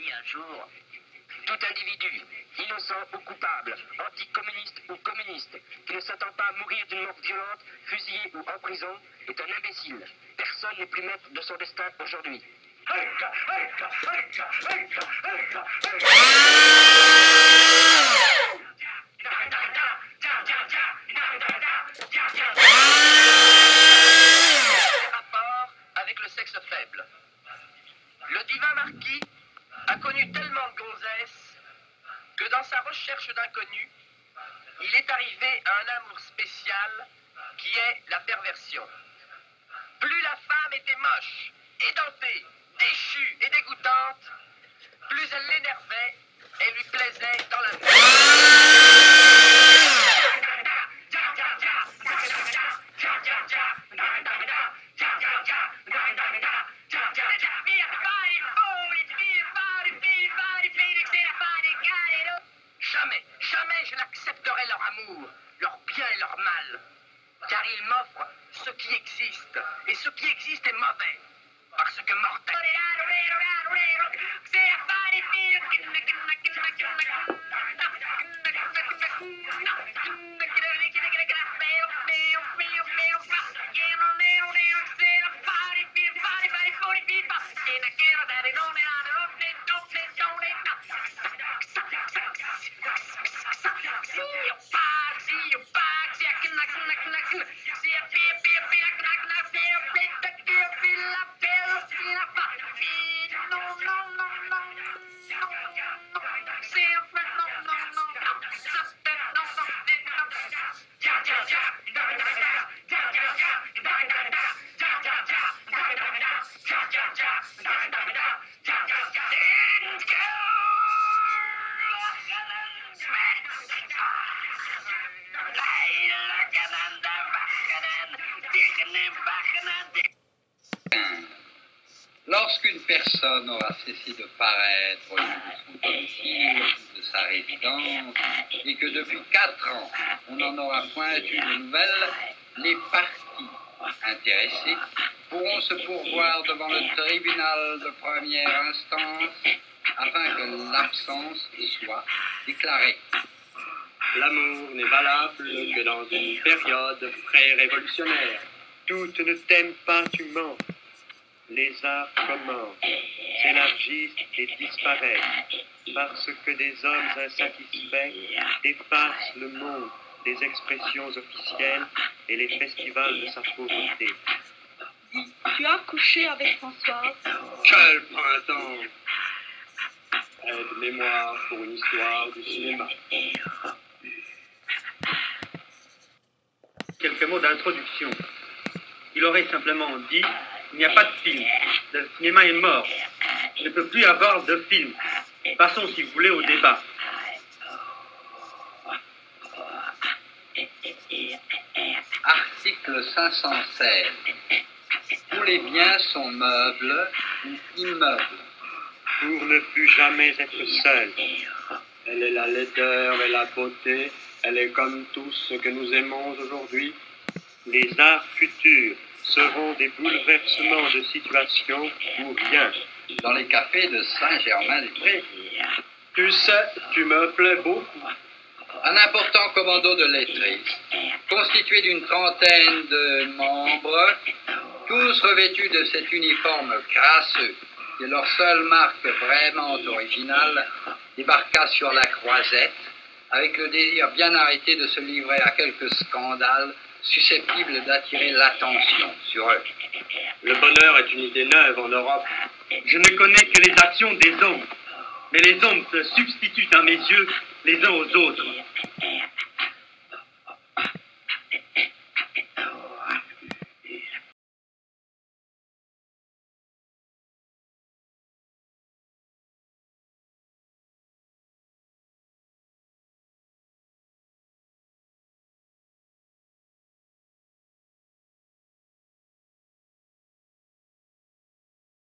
Un jour, tout individu, innocent ou coupable, anticommuniste ou communiste, qui ne s'attend pas à mourir d'une mort violente, fusillé ou en prison, est un imbécile. Personne n'est plus maître de son destin aujourd'hui. Rapport avec le sexe faible. Le divin marquis a connu tellement de gonzesses que dans sa recherche d'inconnu, il est arrivé à un amour spécial qui est la perversion. Plus la femme était moche, édentée, déchue et dégoûtante, plus elle l'énervait et lui plaisait dans la Jamais, jamais je n'accepterai leur amour, leur bien et leur mal, car ils m'offrent ce qui existe, et ce qui existe est mauvais, parce que mortel. Lorsqu'une personne aura cessé de paraître au lieu de son domicile, de sa résidence, et que depuis 4 ans, on n'en aura point eu de nouvelles, les parties intéressées pourront se pourvoir devant le tribunal de première instance afin que l'absence soit déclarée. L'amour n'est valable que dans une période pré-révolutionnaire. Toutes ne t'aiment pas, tu mens. Les arts commencent, s'élargissent et disparaissent, parce que des hommes insatisfaits dépassent le monde des expressions officielles et les festivals de sa pauvreté. Tu as couché avec Françoise? Quel printemps! Aide-mémoire pour une histoire du cinéma. Quelques mots d'introduction. Il aurait simplement dit: il n'y a pas de film. Le cinéma est mort. Il ne peut plus y avoir de film. Passons, si vous voulez, au débat. Article 516. Tous les biens sont meubles ou immeubles. Pour ne plus jamais être seul. Elle est la laideur et la beauté. Elle est comme tout ce que nous aimons aujourd'hui. Les arts futurs seront des bouleversements de situation ou rien. Dans les cafés de Saint-Germain-des-Prés. Tu sais, tu me plais beaucoup. Un important commando de lettrés, constitué d'une trentaine de membres, tous revêtus de cet uniforme crasseux, qui est leur seule marque vraiment originale, débarqua sur la Croisette, avec le désir bien arrêté de se livrer à quelques scandales susceptibles d'attirer l'attention sur eux. Le bonheur est une idée neuve en Europe. Je ne connais que les actions des hommes, mais les hommes se substituent à mes yeux les uns aux autres.